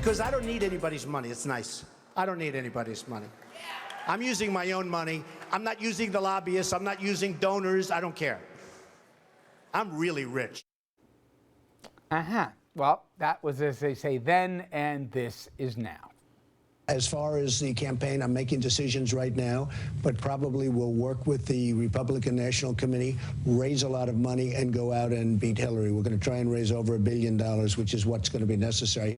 because I don't need anybody's money. It's nice. I don't need anybody's money. I'm using my own money. I'm not using the lobbyists. I'm not using donors. I don't care. I'm really rich. Well, that was, as they say, then, and this is now. As far as the campaign, I'm making decisions right now, but probably will work with the Republican National Committee, raise a lot of money, and go out and beat Hillary. We're going to try and raise over $1 billion, which is what's going to be necessary.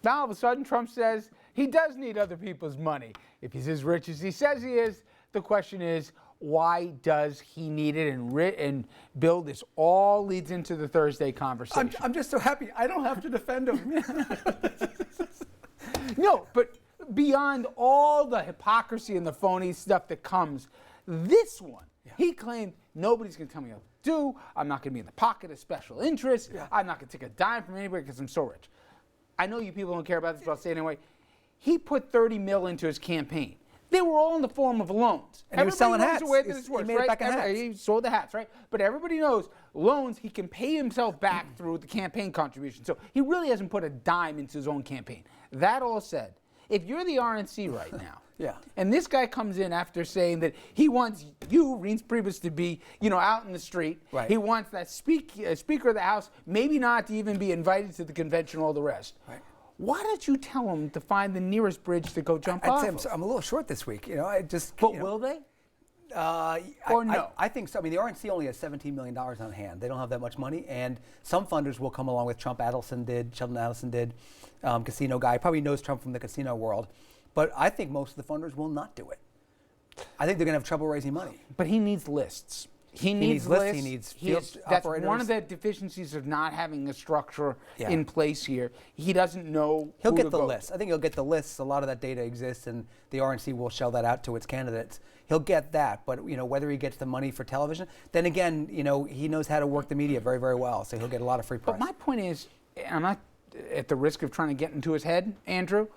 Now, all of a sudden, Trump says he does need other people's money. If he's as rich as he says he is, the question is, why does he need it? And Bill, this all leads into the Thursday conversation. I'm just so happy I don't have to defend him. No, but beyond all the hypocrisy and the phony stuff that comes, this one, he claimed nobody's going to tell me what to do. I'm not going to be in the pocket of special interests. I'm not going to take a dime from anybody because I'm so rich. I know you people don't care about this, but I'll say it anyway. He put $30 million into his campaign. They were all in the form of loans. And he was selling hats. The way this works, he made it back in hats. He sold the hats, right? But everybody knows loans, he can pay himself back through the campaign contribution. So he really hasn't put a dime into his own campaign. That all said, if you're the RNC right now, and this guy comes in after saying that he wants you, Reince Priebus, to be, out in the street. Right. He wants that Speaker of the House maybe not to even be invited to the convention, all the rest. Right. Why don't you tell him to find the nearest bridge to go jump off of? I'm a little short this week. But will they? Or no? I think so. I mean, the RNC only has $17 million on hand. They don't have that much money, and some funders will come along with Trump. Sheldon Adelson did, casino guy. Probably knows Trump from the casino world. But I think most of the funders will not do it. I think they're going to have trouble raising money. But he needs lists. He needs lists. He needs field that's operators. one of the deficiencies of not having a structure in place here. He doesn't know. He'll get the lists. I think he'll get the lists. A lot of that data exists, and the RNC will shell that out to its candidates. He'll get that, but whether he gets the money for television, then again, he knows how to work the media very, very well. So he'll get a lot of free press. But my point is, I'm not at the risk of trying to get into his head, Andrew.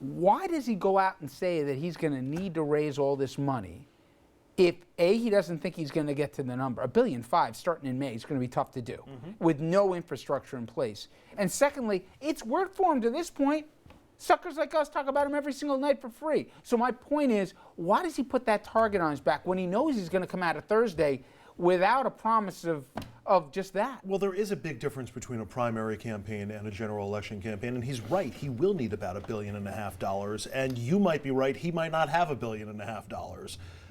Why does he go out and say that he's going to need to raise all this money? If A, he doesn't think he's going to get to the number, $1.5 billion starting in May is going to be tough to do with no infrastructure in place. And secondly, it's worked for him to this point. Suckers like us talk about him every single night for free. So my point is, why does he put that target on his back when he knows he's going to come out of Thursday without a promise of just that? Well, there is a big difference between a primary campaign and a general election campaign, and he's right. He will need about $1.5 billion, and you might be right. He might not have $1.5 billion.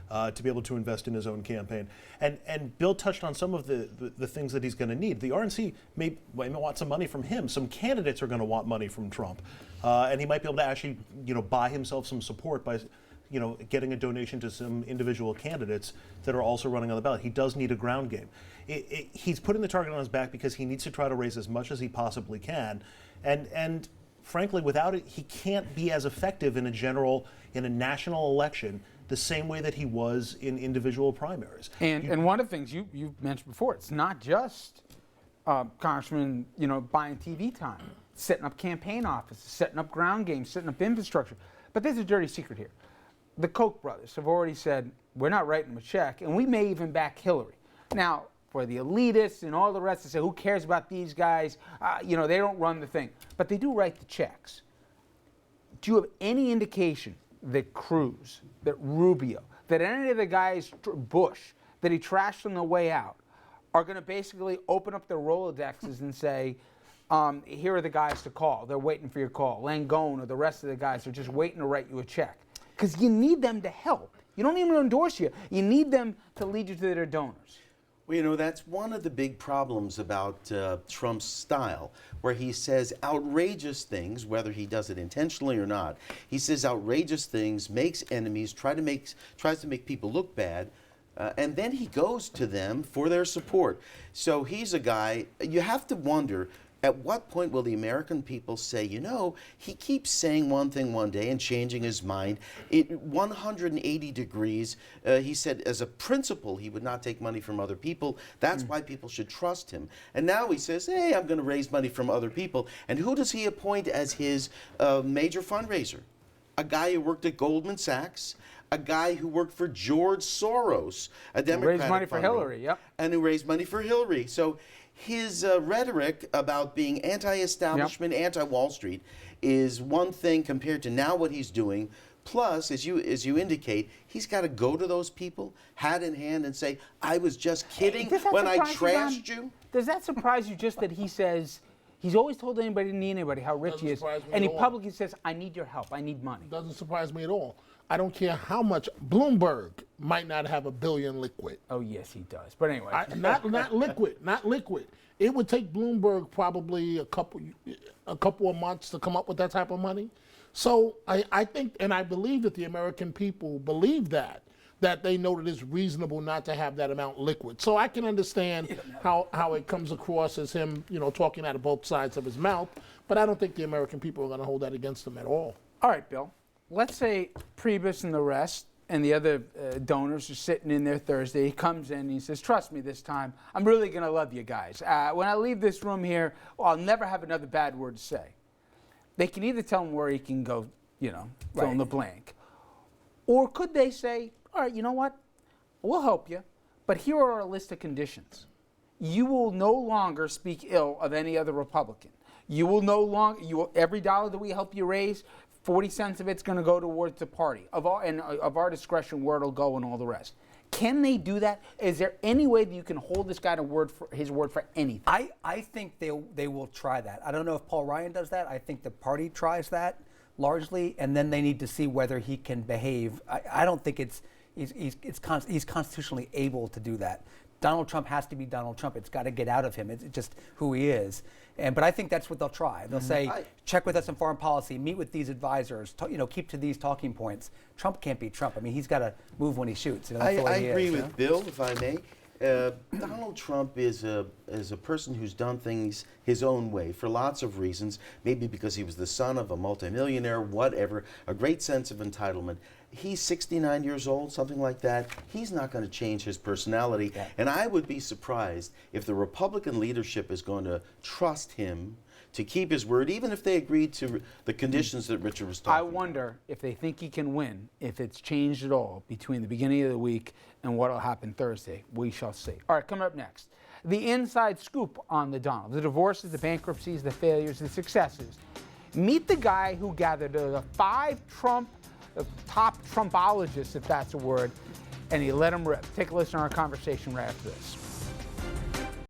To be able to invest in his own campaign. And Bill touched on some of the things that he's going to need. The RNC may want some money from him. Some candidates are going to want money from Trump. And he might be able to actually, buy himself some support by, getting a donation to some individual candidates that are also running on the ballot. He does need a ground game. He's putting the target on his back because he needs to try to raise as much as he possibly can. And frankly, without it, he can't be as effective in a national election the same way that he was in individual primaries. And one of the things you've mentioned before, it's not just Congressman, buying TV time, setting up campaign offices, setting up ground games, setting up infrastructure. But there's a dirty secret here. The Koch brothers have already said, we're not writing them a check, and we may even back Hillary. Now, for the elitists and all the rest to say, who cares about these guys? They don't run the thing. But they do write the checks. Do you have any indication that Cruz, that Rubio, that any of the guys, Bush, that he trashed on the way out, are going to basically open up their Rolodexes and say, here are the guys to call. They're waiting for your call. Langone or the rest of the guys are just waiting to write you a check. Because you need them to help. You don't even endorse you. You need them to lead you to their donors. Well, that's one of the big problems about Trump's style, where he says outrageous things, whether he does it intentionally or not. He says outrageous things, makes enemies, tries to make people look bad, and then he goes to them for their support. So he's a guy, you have to wonder, at what point will the American people say, he keeps saying one thing one day and changing his mind. 180 degrees, he said as a principle he would not take money from other people. That's why people should trust him. And now he says, hey, I'm going to raise money from other people. And who does he appoint as his major fundraiser? A guy who worked at Goldman Sachs, a guy who worked for George Soros, a Democratic Who raised money for Hillary, and who raised money for Hillary. So his rhetoric about being anti-establishment, anti-Wall Street is one thing compared to now what he's doing. Plus, as you indicate, he's got to go to those people, hat in hand, and say, "I was just kidding when I trashed you." Does that surprise you just that he says he's always told anybody to need anybody how rich he is, surprise me and he at all. publicly says, "I need your help. I need money." Doesn't surprise me at all. I don't care how much Bloomberg might not have $1 billion liquid. Oh yes, he does. But anyway, Not liquid, not liquid. It would take Bloomberg probably a couple of months to come up with that type of money. So I think, and I believe that the American people believe that they know that it's reasonable not to have that amount liquid. So I can understand how it comes across as him, talking out of both sides of his mouth. But I don't think the American people are going to hold that against him at all. all right, Bill. Let's say Priebus and the rest and the other donors are sitting in there Thursday. He comes in and he says, "Trust me, this time I'm really going to love you guys. When I leave this room here, I'll never have another bad word to say." They can either tell him where he can go, fill in the blank. Or could they say, "All right, you know what? We'll help you, but here are a list of conditions. You will no longer speak ill of any other Republican. You will no longer, every dollar that we help you raise, 40 cents of it's going to go towards the party, of our discretion where it'll go and all the rest." Can they do that? Is there any way that you can hold this guy to his word for anything? I think they will try that. I don't know if Paul Ryan does that. I think the party tries that largely, and then they need to see whether he can behave. I don't think he's constitutionally able to do that. Donald Trump has to be Donald Trump. It's got to get out of him. It's just who he is. But I think that's what they'll try. They'll say, check with us on foreign policy, meet with these advisors, keep to these talking points. Trump can't be Trump. I mean, he's got to move when he shoots. That's the way I he agree is, with Bill, if I may. Donald Trump is a person who's done things his own way for lots of reasons, maybe because he was the son of a multimillionaire, whatever, a great sense of entitlement. He's 69 years old, something like that. He's not going to change his personality. Yeah. And I would be surprised if the Republican leadership is going to trust him to keep his word, even if they agreed to the conditions that Richard was talking I wonder if they think he can win, if it's changed at all between the beginning of the week and what will happen Thursday. We shall see. All right, coming up next, the inside scoop on the Donald, the divorces, the bankruptcies, the failures, the successes. Meet the guy who gathered the top Trumpologists, if that's a word, and he let them rip. Take a listen to our conversation right after this.